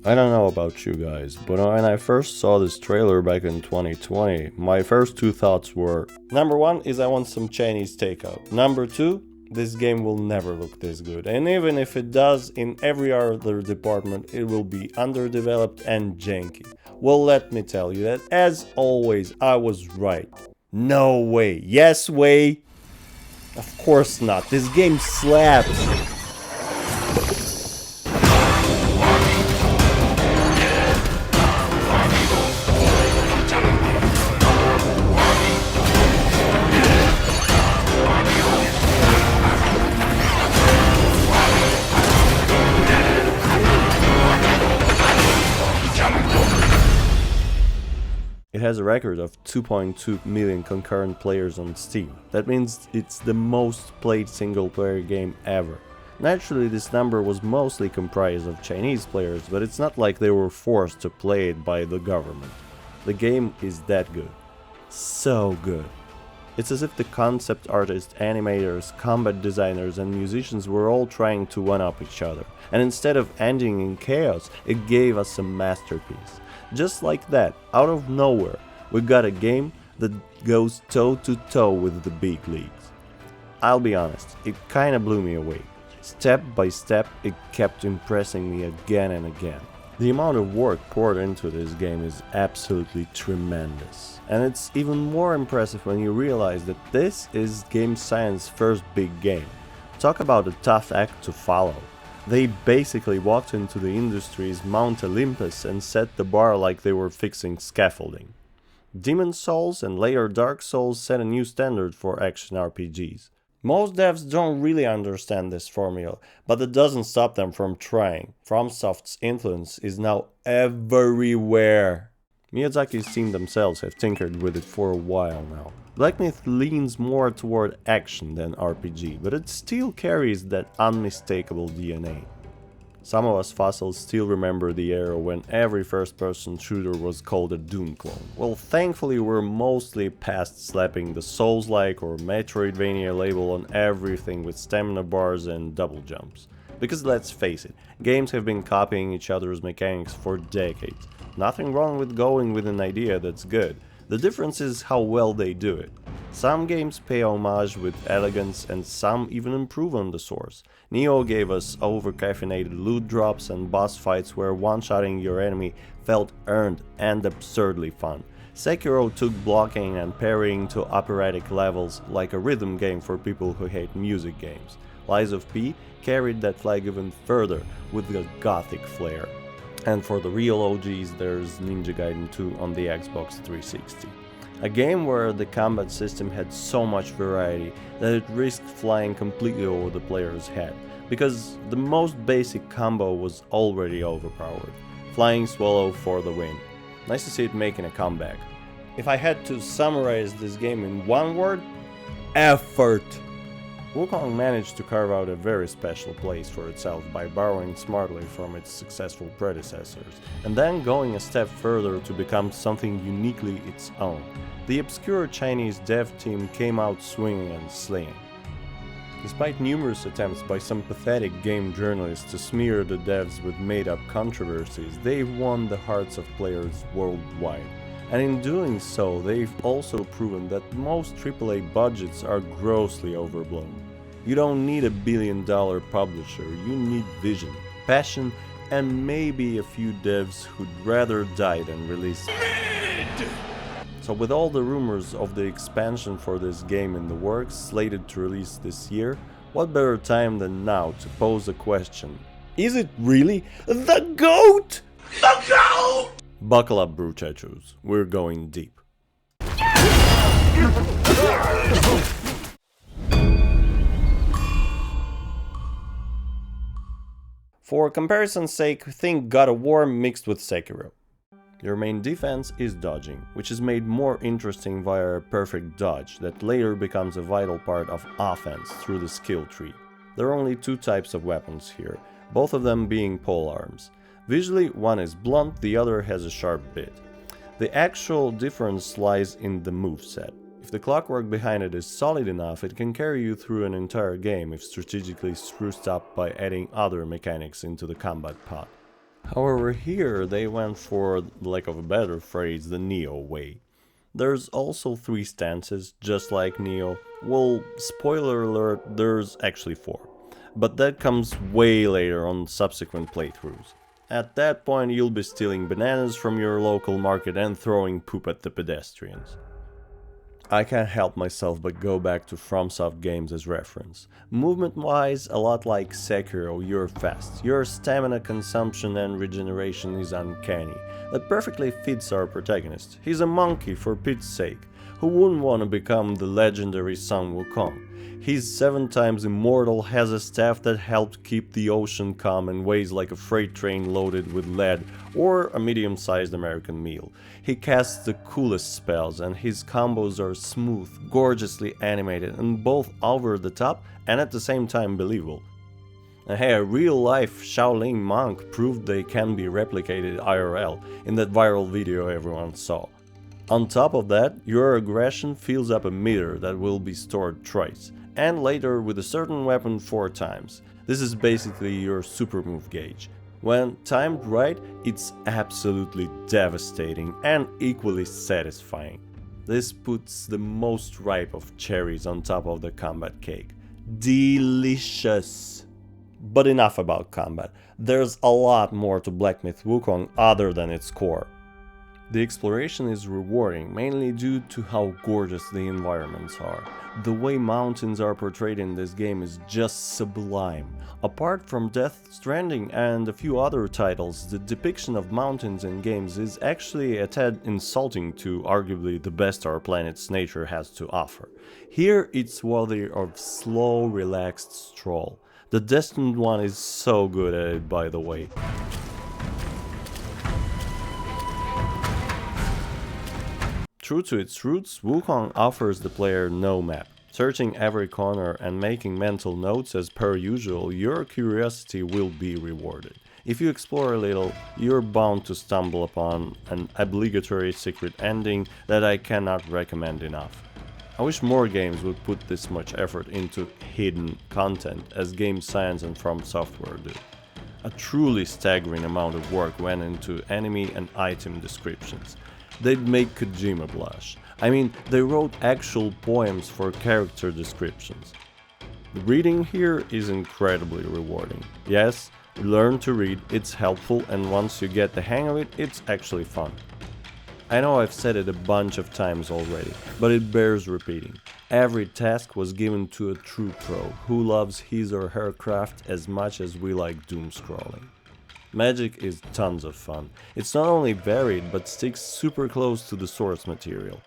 I don't know about you guys, but when I first saw this trailer back in 2020, my first two thoughts were: number one is I want some Chinese takeout. Number two, this game will never look this good. And even if it does, in every other department, it will be underdeveloped and janky. Well, let me tell you that, as always, I was right. No way. Yes way. Of course not. This game slaps. It has a record of 2.2 million concurrent players on Steam. That means it's the most played single-player game ever. Naturally, this number was mostly comprised of Chinese players, but it's not like they were forced to play it by the government. The game is that good. So good. It's as if the concept artists, animators, combat designers and musicians were all trying to one-up each other, and instead of ending in chaos, it gave us a masterpiece. Just like that, out of nowhere, we got a game that goes toe-to-toe with the big leagues. I'll be honest, it kinda blew me away. Step by step, it kept impressing me again and again. The amount of work poured into this game is absolutely tremendous. And it's even more impressive when you realize that this is Game Science's first big game. Talk about a tough act to follow. They basically walked into the industry's Mount Olympus and set the bar like they were fixing scaffolding. Demon's Souls and later Dark Souls set a new standard for action RPGs. Most devs don't really understand this formula, but that doesn't stop them from trying. FromSoft's influence is now everywhere. Miyazaki's team themselves have tinkered with it for a while now. Black Myth leans more toward action than RPG, but it still carries that unmistakable DNA. Some of us fossils still remember the era when every first-person shooter was called a Doom clone. Well, thankfully we're mostly past slapping the Souls-like or Metroidvania label on everything with stamina bars and double jumps. Because let's face it, games have been copying each other's mechanics for decades. Nothing wrong with going with an idea that's good. The difference is how well they do it. Some games pay homage with elegance and some even improve on the source. Nioh gave us over-caffeinated loot drops and boss fights where one-shotting your enemy felt earned and absurdly fun. Sekiro took blocking and parrying to operatic levels like a rhythm game for people who hate music games. Lies of P carried that flag even further with a gothic flair. And for the real OGs, there's Ninja Gaiden 2 on the Xbox 360. A game where the combat system had so much variety that it risked flying completely over the player's head, because the most basic combo was already overpowered. Flying Swallow for the win. Nice to see it making a comeback. If I had to summarize this game in one word: effort! Wukong managed to carve out a very special place for itself by borrowing smartly from its successful predecessors, and then going a step further to become something uniquely its own. The obscure Chinese dev team came out swinging and slaying. Despite numerous attempts by some pathetic game journalists to smear the devs with made-up controversies, they've won the hearts of players worldwide. And in doing so, they've also proven that most AAA budgets are grossly overblown. You don't need a billion-dollar publisher, you need vision, passion, and maybe a few devs who'd rather die than release it. So with all the rumors of the expansion for this game in the works, slated to release this year, what better time than now to pose a question: is it really the GOAT? The GOAT! Buckle up, bruchachos, we're going deep. For comparison's sake, think God of War mixed with Sekiro. Your main defense is dodging, which is made more interesting via a perfect dodge that later becomes a vital part of offense through the skill tree. There are only two types of weapons here, both of them being polearms. Visually, one is blunt, the other has a sharp bit. The actual difference lies in the moveset. If the clockwork behind it is solid enough, it can carry you through an entire game if strategically spruced up by adding other mechanics into the combat pot. However, here they went for, lack of a better phrase, the Neo way. There's also 3 stances, just like Neo. Well, spoiler alert, there's actually 4. But that comes way later on subsequent playthroughs. At that point you'll be stealing bananas from your local market and throwing poop at the pedestrians. I can't help myself but go back to FromSoft games as reference. Movement-wise, a lot like Sekiro, you're fast. Your stamina consumption and regeneration is uncanny. That perfectly fits our protagonist. He's a monkey for Pete's sake. Who wouldn't want to become the legendary Sun Wukong? He's 7 times immortal, has a staff that helped keep the ocean calm and weighs like a freight train loaded with lead or a medium-sized American meal. He casts the coolest spells and his combos are smooth, gorgeously animated and both over the top and at the same time believable. And hey, a real-life Shaolin monk proved they can be replicated IRL in that viral video everyone saw. On top of that, your aggression fills up a meter that will be stored twice, and later with a certain weapon 4 times. This is basically your super move gauge. When timed right, it's absolutely devastating and equally satisfying. This puts the most ripe of cherries on top of the combat cake. Delicious! But enough about combat. There's a lot more to Black Myth Wukong other than its core. The exploration is rewarding, mainly due to how gorgeous the environments are. The way mountains are portrayed in this game is just sublime. Apart from Death Stranding and a few other titles, the depiction of mountains in games is actually a tad insulting to arguably the best our planet's nature has to offer. Here it's worthy of slow, relaxed stroll. The Destined one is so good at it, by the way. True to its roots, Wukong offers the player no map. Searching every corner and making mental notes as per usual, your curiosity will be rewarded. If you explore a little, you're bound to stumble upon an obligatory secret ending that I cannot recommend enough. I wish more games would put this much effort into hidden content as Game Science and From Software do. A truly staggering amount of work went into enemy and item descriptions. They'd make Kojima blush. I mean, they wrote actual poems for character descriptions. The reading here is incredibly rewarding. Yes, learn to read, it's helpful, and once you get the hang of it, it's actually fun. I know I've said it a bunch of times already, but it bears repeating. Every task was given to a true pro who loves his or her craft as much as we like doom scrolling. Magic is tons of fun. It's not only varied, but sticks super close to the source material.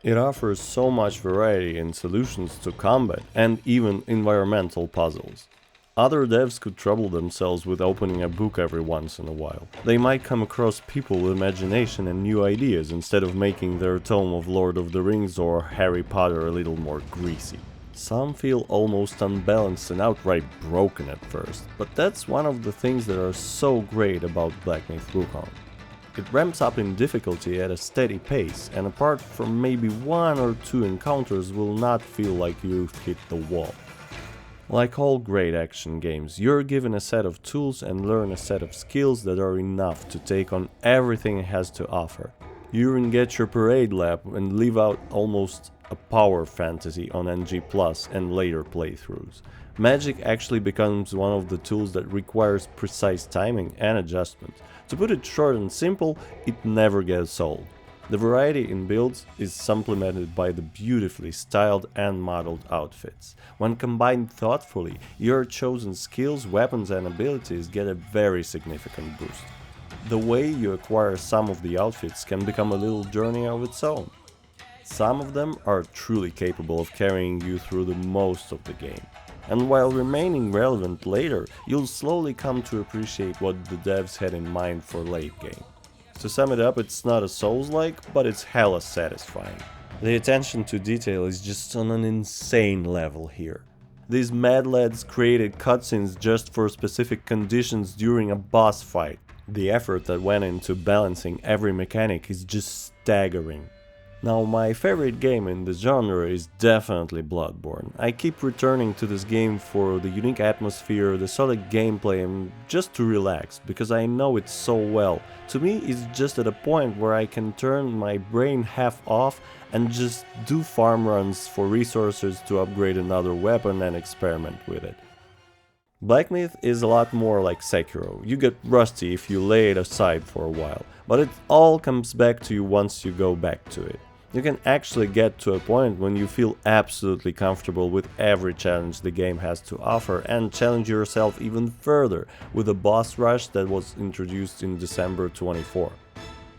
It offers so much variety in solutions to combat and even environmental puzzles. Other devs could trouble themselves with opening a book every once in a while. They might come across people with imagination and new ideas instead of making their tome of Lord of the Rings or Harry Potter a little more greasy. Some feel almost unbalanced and outright broken at first, but that's one of the things that are so great about Black Myth Wukong. It ramps up in difficulty at a steady pace, and apart from maybe 1 or 2 encounters will not feel like you've hit the wall. Like all great action games, you're given a set of tools and learn a set of skills that are enough to take on everything it has to offer. You even get your parade lap and live out almost a power fantasy on NG Plus and later playthroughs. Magic actually becomes one of the tools that requires precise timing and adjustment. To put it short and simple, it never gets old. The variety in builds is supplemented by the beautifully styled and modeled outfits. When combined thoughtfully, your chosen skills, weapons and abilities get a very significant boost. The way you acquire some of the outfits can become a little journey of its own. Some of them are truly capable of carrying you through the most of the game. And while remaining relevant later, you'll slowly come to appreciate what the devs had in mind for late game. To sum it up, it's not a Souls-like, but it's hella satisfying. The attention to detail is just on an insane level here. These mad lads created cutscenes just for specific conditions during a boss fight. The effort that went into balancing every mechanic is just staggering. Now, my favorite game in this genre is definitely Bloodborne. I keep returning to this game for the unique atmosphere, the solid gameplay, and just to relax, because I know it so well. To me, it's just at a point where I can turn my brain half off and just do farm runs for resources to upgrade another weapon and experiment with it. Black Myth is a lot more like Sekiro. You get rusty if you lay it aside for a while, but it all comes back to you once you go back to it. You can actually get to a point when you feel absolutely comfortable with every challenge the game has to offer and challenge yourself even further with a boss rush that was introduced in December 24.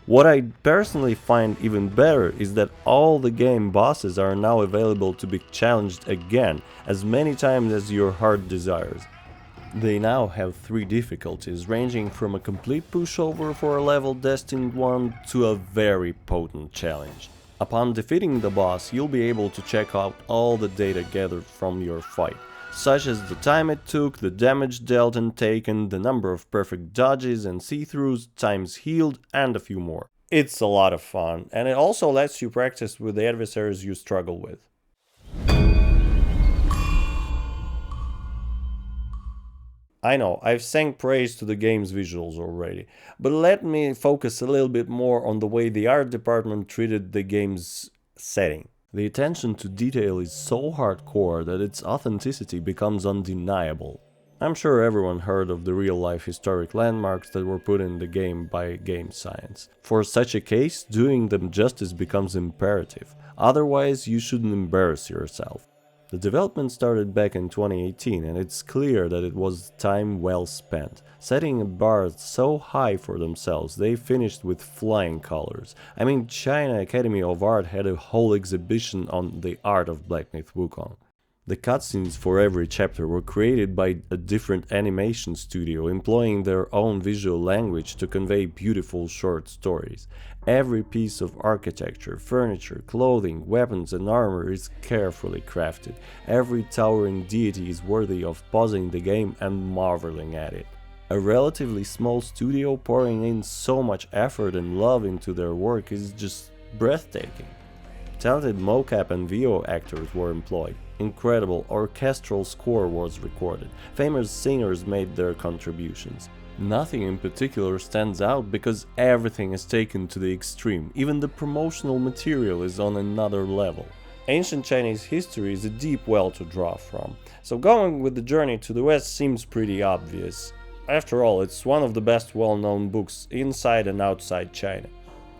What I personally find even better is that all the game bosses are now available to be challenged again as many times as your heart desires. They now have 3 difficulties, ranging from a complete pushover for a level destined one to a very potent challenge. Upon defeating the boss, you'll be able to check out all the data gathered from your fight, such as the time it took, the damage dealt and taken, the number of perfect dodges and see-throughs, times healed, and a few more. It's a lot of fun, and it also lets you practice with the adversaries you struggle with. I know, I've sang praise to the game's visuals already, but let me focus a little bit more on the way the art department treated the game's setting. The attention to detail is so hardcore that its authenticity becomes undeniable. I'm sure everyone heard of the real-life historic landmarks that were put in the game by game science. For such a case, doing them justice becomes imperative, otherwise you shouldn't embarrass yourself. The development started back in 2018 and it's clear that it was time well spent. Setting a bar so high for themselves, they finished with flying colors. I mean, China Academy of Art had a whole exhibition on the art of Black Myth Wukong. The cutscenes for every chapter were created by a different animation studio, employing their own visual language to convey beautiful short stories. Every piece of architecture, furniture, clothing, weapons and armor is carefully crafted. Every towering deity is worthy of pausing the game and marveling at it. A relatively small studio pouring in so much effort and love into their work is just breathtaking. Talented mocap and VO actors were employed. Incredible orchestral score was recorded. Famous singers made their contributions. Nothing in particular stands out because everything is taken to the extreme. Even the promotional material is on another level. Ancient Chinese history is a deep well to draw from, so going with the journey to the West seems pretty obvious. After all, it's one of the best well-known books inside and outside China.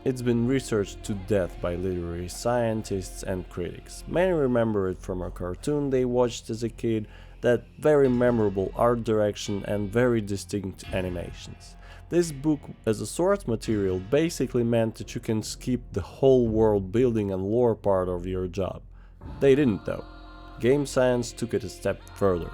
It's been researched to death by literary scientists and critics. Many remember it from a cartoon they watched as a kid, that very memorable art direction and very distinct animations. This book as a source material basically meant that you can skip the whole world building and lore part of your job. They didn't though. Game science took it a step further.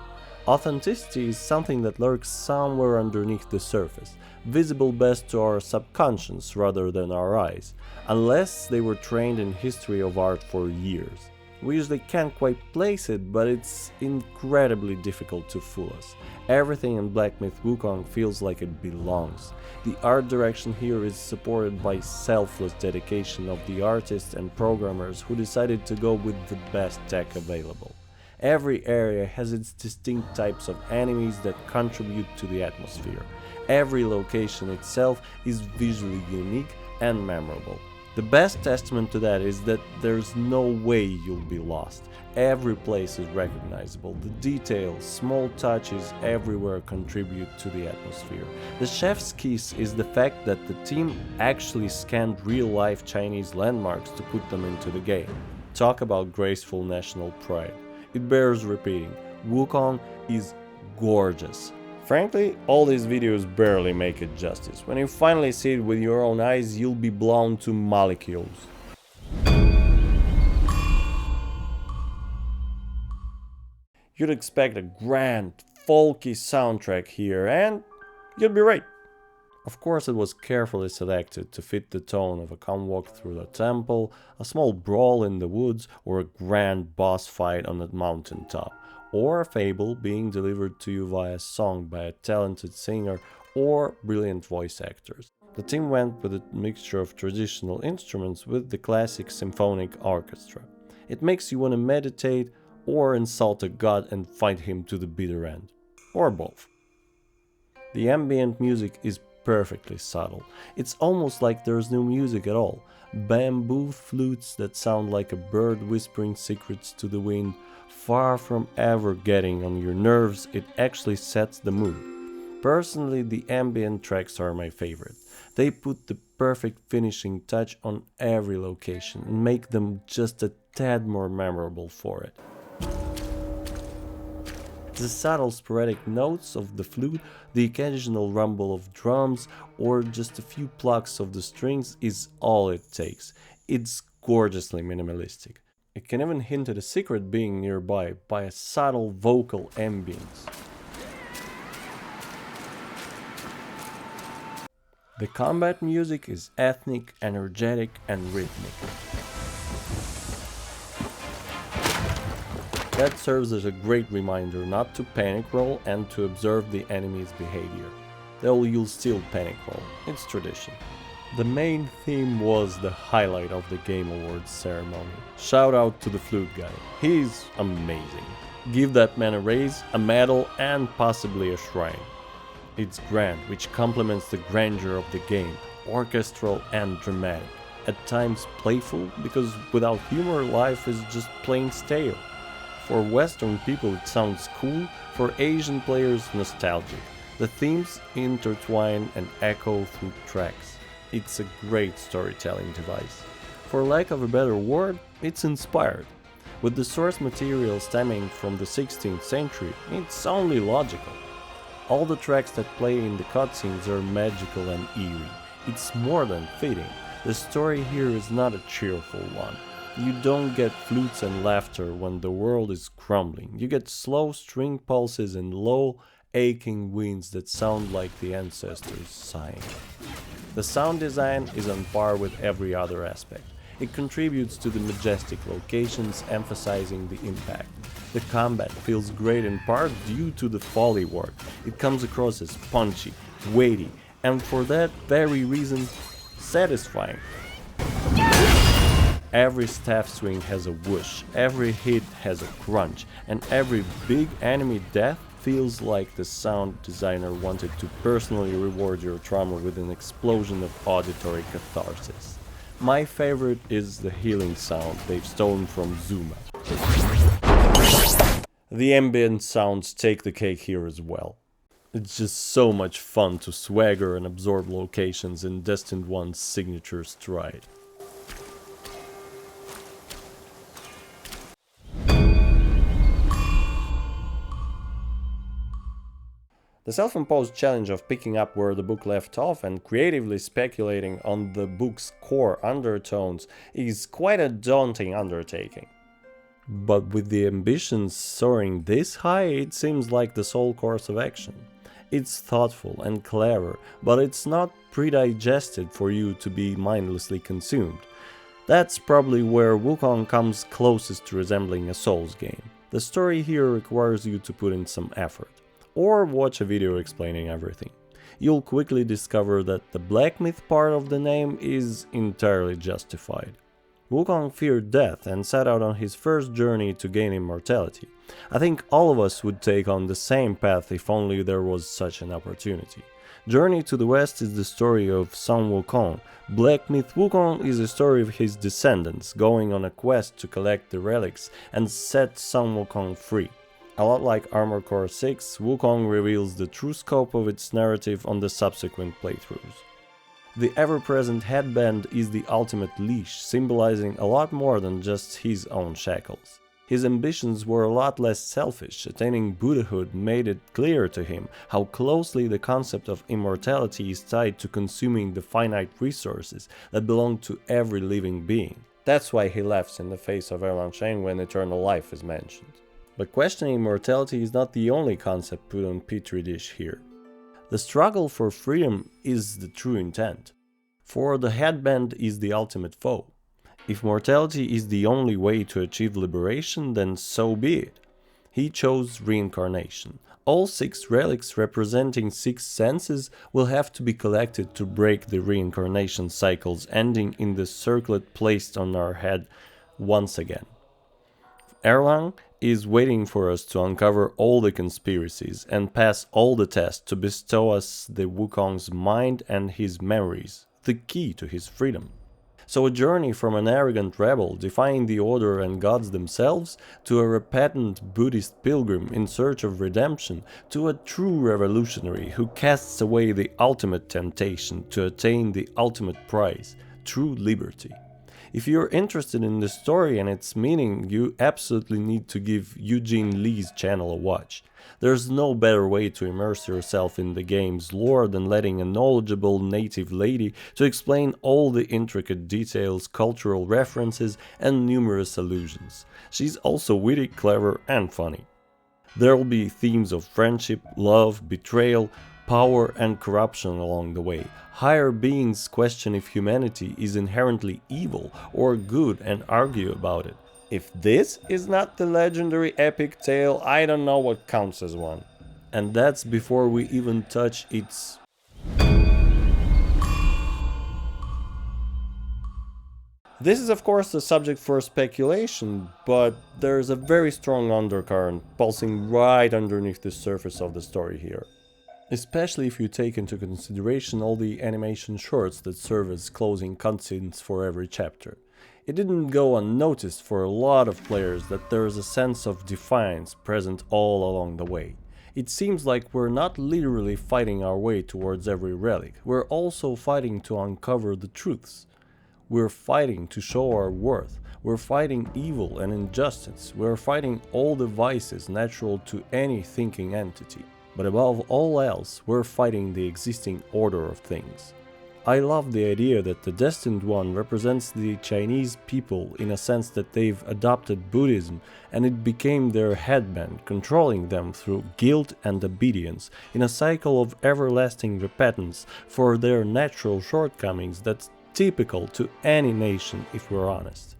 Authenticity is something that lurks somewhere underneath the surface, visible best to our subconscious rather than our eyes, unless they were trained in history of art for years. We usually can't quite place it, but it's incredibly difficult to fool us. Everything in Black Myth Wukong feels like it belongs. The art direction here is supported by selfless dedication of the artists and programmers who decided to go with the best tech available. Every area has its distinct types of enemies that contribute to the atmosphere. Every location itself is visually unique and memorable. The best testament to that is that there's no way you'll be lost. Every place is recognizable. The details, small touches everywhere contribute to the atmosphere. The chef's kiss is the fact that the team actually scanned real-life Chinese landmarks to put them into the game. Talk about graceful national pride. It bears repeating, Wukong is gorgeous. Frankly, all these videos barely make it justice. When you finally see it with your own eyes, you'll be blown to molecules. You'd expect a grand, folky soundtrack here, and you'd be right. Of course, it was carefully selected to fit the tone of a calm walk through the temple, a small brawl in the woods, or a grand boss fight on a mountaintop, or a fable being delivered to you via song by a talented singer or brilliant voice actors. The team went with a mixture of traditional instruments with the classic symphonic orchestra. It makes you want to meditate or insult a god and fight him to the bitter end. Or both. The ambient music is perfectly subtle. It's almost like there's no music at all. Bamboo flutes that sound like a bird whispering secrets to the wind. Far from ever getting on your nerves, it actually sets the mood. Personally, the ambient tracks are my favorite. They put the perfect finishing touch on every location and make them just a tad more memorable for it. The subtle sporadic notes of the flute, the occasional rumble of drums, or just a few plucks of the strings is all it takes. It's gorgeously minimalistic. It can even hint at a secret being nearby by a subtle vocal ambience. The combat music is ethnic, energetic, and rhythmic. That serves as a great reminder not to panic roll and to observe the enemy's behavior. You'll still panic roll, it's tradition. The main theme was the highlight of the Game Awards ceremony. Shout out to the flute guy, he's amazing. Give that man a raise, a medal, and possibly a shrine. It's grand, which complements the grandeur of the game, orchestral and dramatic. At times playful, because without humor life is just plain stale. For Western people it sounds cool, for Asian players nostalgic. The themes intertwine and echo through tracks. It's a great storytelling device. For lack of a better word, it's inspired. With the source material stemming from the 16th century, it's only logical. All the tracks that play in the cutscenes are magical and eerie. It's more than fitting. The story here is not a cheerful one. You don't get flutes and laughter when the world is crumbling. You get slow string pulses and low, aching winds that sound like the ancestors sighing. The sound design is on par with every other aspect. It contributes to the majestic locations, emphasizing the impact. The combat feels great in part due to the Foley work. It comes across as punchy, weighty, and for that very reason, satisfying. Every staff swing has a whoosh, every hit has a crunch, and every big enemy death feels like the sound designer wanted to personally reward your trauma with an explosion of auditory catharsis. My favorite is the healing sound they've stolen from Zuma. The ambient sounds take the cake here as well. It's just so much fun to swagger and absorb locations in Destined 1's signature stride. The self-imposed challenge of picking up where the book left off and creatively speculating on the book's core undertones is quite a daunting undertaking. But with the ambitions soaring this high, it seems like the sole course of action. It's thoughtful and clever, but it's not predigested for you to be mindlessly consumed. That's probably where Wukong comes closest to resembling a Souls game. The story here requires you to put in some effort. Or watch a video explaining everything. You'll quickly discover that the black myth part of the name is entirely justified. Wukong feared death and set out on his first journey to gain immortality. I think all of us would take on the same path if only there was such an opportunity. Journey to the West is the story of Sun Wukong. Black myth Wukong is the story of his descendants going on a quest to collect the relics and set Sun Wukong free. A lot like Armored Core 6, Wukong reveals the true scope of its narrative on the subsequent playthroughs. The ever-present headband is the ultimate leash, symbolizing a lot more than just his own shackles. His ambitions were a lot less selfish. Attaining Buddhahood made it clear to him how closely the concept of immortality is tied to consuming the finite resources that belong to every living being. That's why he laughs in the face of Erlang Shen when eternal life is mentioned. But questioning immortality is not the only concept put on Petri dish here. The struggle for freedom is the true intent. For the headband is the ultimate foe. If mortality is the only way to achieve liberation, then so be it. He chose reincarnation. All 6 relics representing 6 senses will have to be collected to break the reincarnation cycles, ending in the circlet placed on our head once again. Erlang is waiting for us to uncover all the conspiracies and pass all the tests to bestow us the Wukong's mind and his memories, the key to his freedom. So a journey from an arrogant rebel defying the order and gods themselves, to a repentant Buddhist pilgrim in search of redemption, to a true revolutionary who casts away the ultimate temptation to attain the ultimate prize, true liberty. If you're interested in the story and its meaning, you absolutely need to give Eugene Lee's channel a watch. There's no better way to immerse yourself in the game's lore than letting a knowledgeable native lady to explain all the intricate details, cultural references, and numerous allusions. She's also witty, clever, and funny. There'll be themes of friendship, love, betrayal, power, and corruption along the way. Higher beings question if humanity is inherently evil or good and argue about it. If this is not the legendary epic tale, I don't know what counts as one. And that's before we even touch its... This is of course a subject for speculation, but there's a very strong undercurrent pulsing right underneath the surface of the story here. Especially if you take into consideration all the animation shorts that serve as closing cutscenes for every chapter. It didn't go unnoticed for a lot of players that there is a sense of defiance present all along the way. It seems like we're not literally fighting our way towards every relic, we're also fighting to uncover the truths. We're fighting to show our worth, we're fighting evil and injustice, we're fighting all the vices natural to any thinking entity. But above all else, we're fighting the existing order of things. I love the idea that the Destined One represents the Chinese people in a sense that they've adopted Buddhism and it became their headband, controlling them through guilt and obedience in a cycle of everlasting repentance for their natural shortcomings that's typical to any nation if we're honest.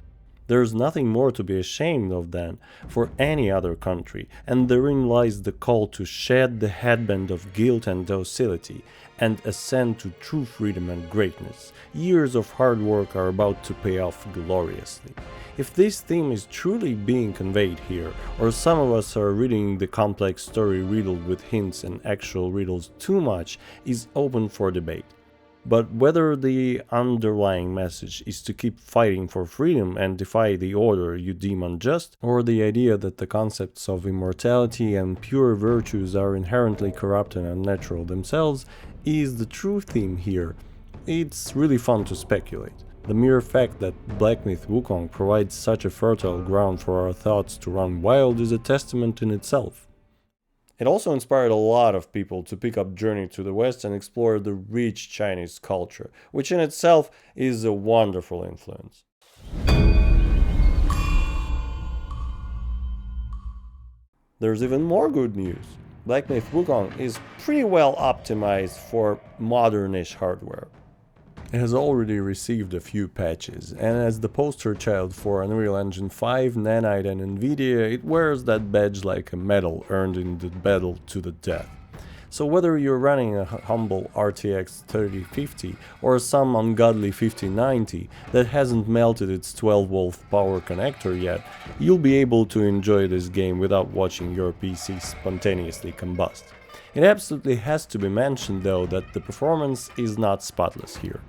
There's nothing more to be ashamed of than for any other country, and therein lies the call to shed the headband of guilt and docility, and ascend to true freedom and greatness. Years of hard work are about to pay off gloriously. If this theme is truly being conveyed here, or some of us are reading the complex story riddled with hints and actual riddles too much, is open for debate. But whether the underlying message is to keep fighting for freedom and defy the order you deem unjust, or the idea that the concepts of immortality and pure virtues are inherently corrupt and unnatural themselves, is the true theme here, it's really fun to speculate. The mere fact that Black Myth Wukong provides such a fertile ground for our thoughts to run wild is a testament in itself. It also inspired a lot of people to pick up Journey to the West and explore the rich Chinese culture, which in itself is a wonderful influence. There's even more good news. Black Myth Wukong is pretty well optimized for modern-ish hardware. It has already received a few patches, and as the poster child for Unreal Engine 5, Nanite and Nvidia, it wears that badge like a medal earned in the battle to the death. So whether you're running a humble RTX 3050 or some ungodly 5090 that hasn't melted its 12-volt power connector yet, you'll be able to enjoy this game without watching your PC spontaneously combust. It absolutely has to be mentioned though that the performance is not spotless here.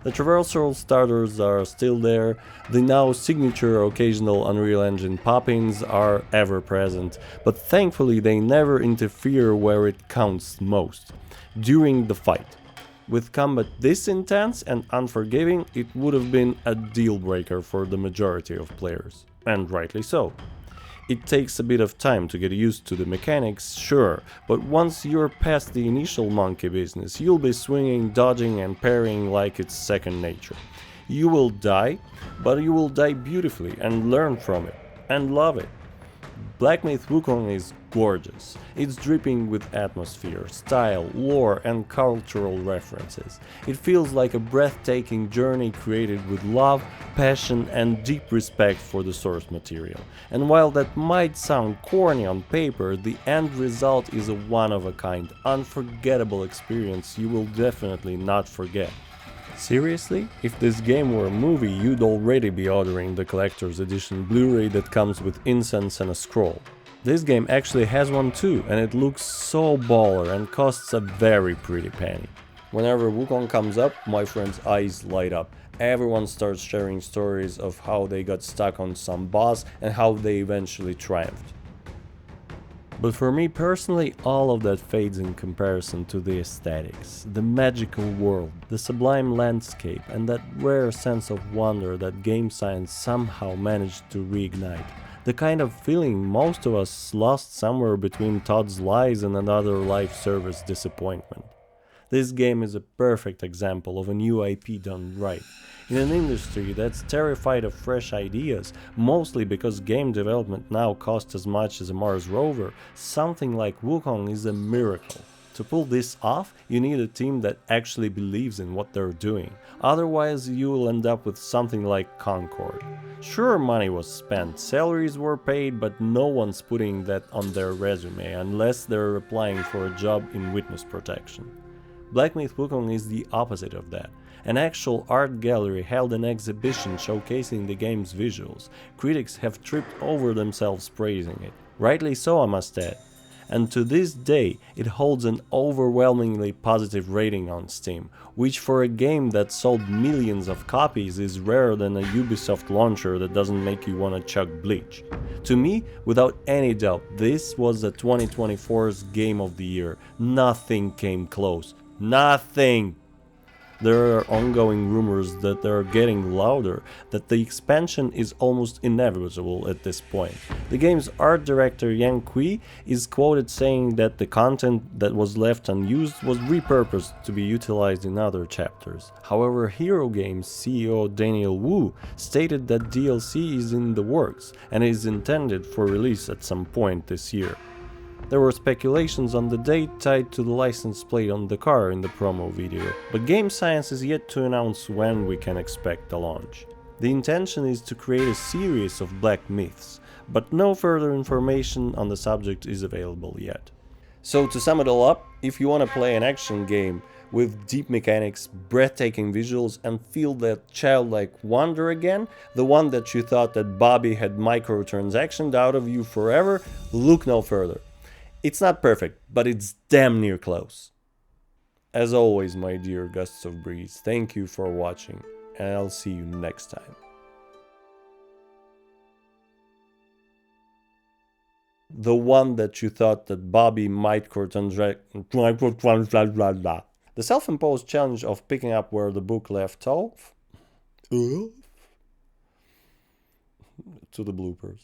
The traversal starters are still there, the now signature occasional Unreal Engine pop-ins are ever present, but thankfully they never interfere where it counts most, during the fight. With combat this intense and unforgiving, it would have been a deal breaker for the majority of players, and rightly so. It takes a bit of time to get used to the mechanics, sure, but once you're past the initial monkey business, you'll be swinging, dodging and parrying like it's second nature. You will die, but you will die beautifully and learn from it, and love it. Black Myth Wukong is gorgeous. It's dripping with atmosphere, style, lore and cultural references. It feels like a breathtaking journey created with love, passion and deep respect for the source material. And while that might sound corny on paper, the end result is a one-of-a-kind, unforgettable experience you will definitely not forget. Seriously? If this game were a movie, you'd already be ordering the collector's edition Blu-ray that comes with incense and a scroll. This game actually has one too, and it looks so baller and costs a very pretty penny. Whenever Wukong comes up, my friend's eyes light up. Everyone starts sharing stories of how they got stuck on some boss and how they eventually triumphed. But for me personally, all of that fades in comparison to the aesthetics, the magical world, the sublime landscape, and that rare sense of wonder that game science somehow managed to reignite. The kind of feeling most of us lost somewhere between Todd's lies and another life service disappointment. This game is a perfect example of a new IP done right. In an industry that's terrified of fresh ideas, mostly because game development now costs as much as a Mars rover, something like Wukong is a miracle. To pull this off, you need a team that actually believes in what they're doing. Otherwise, you will end up with something like Concord. Sure, money was spent, salaries were paid, but no one's putting that on their resume unless they're applying for a job in witness protection. Black Myth Wukong is the opposite of that. An actual art gallery held an exhibition showcasing the game's visuals. Critics have tripped over themselves praising it. Rightly so, I must add. And to this day, it holds an overwhelmingly positive rating on Steam, which for a game that sold millions of copies is rarer than a Ubisoft launcher that doesn't make you wanna chug bleach. To me, without any doubt, this was the 2024's Game of the Year. Nothing came close. Nothing! There are ongoing rumors that they are getting louder, that the expansion is almost inevitable at this point. The game's art director Yang Kui is quoted saying that the content that was left unused was repurposed to be utilized in other chapters. However, Hero Games CEO Daniel Wu stated that DLC is in the works and is intended for release at some point this year. There were speculations on the date tied to the license plate on the car in the promo video, but Game Science is yet to announce when we can expect the launch. The intention is to create a series of black myths, but no further information on the subject is available yet. So to sum it all up, if you want to play an action game with deep mechanics, breathtaking visuals and feel that childlike wonder again, the one that you thought that Bobby had microtransactioned out of you forever, look no further. It's not perfect, but it's damn near close. As always, my dear gusts of breeze, thank you for watching, and I'll see you next time. The one that you thought that Bobby might The self-imposed challenge of picking up where the book left off. To the bloopers.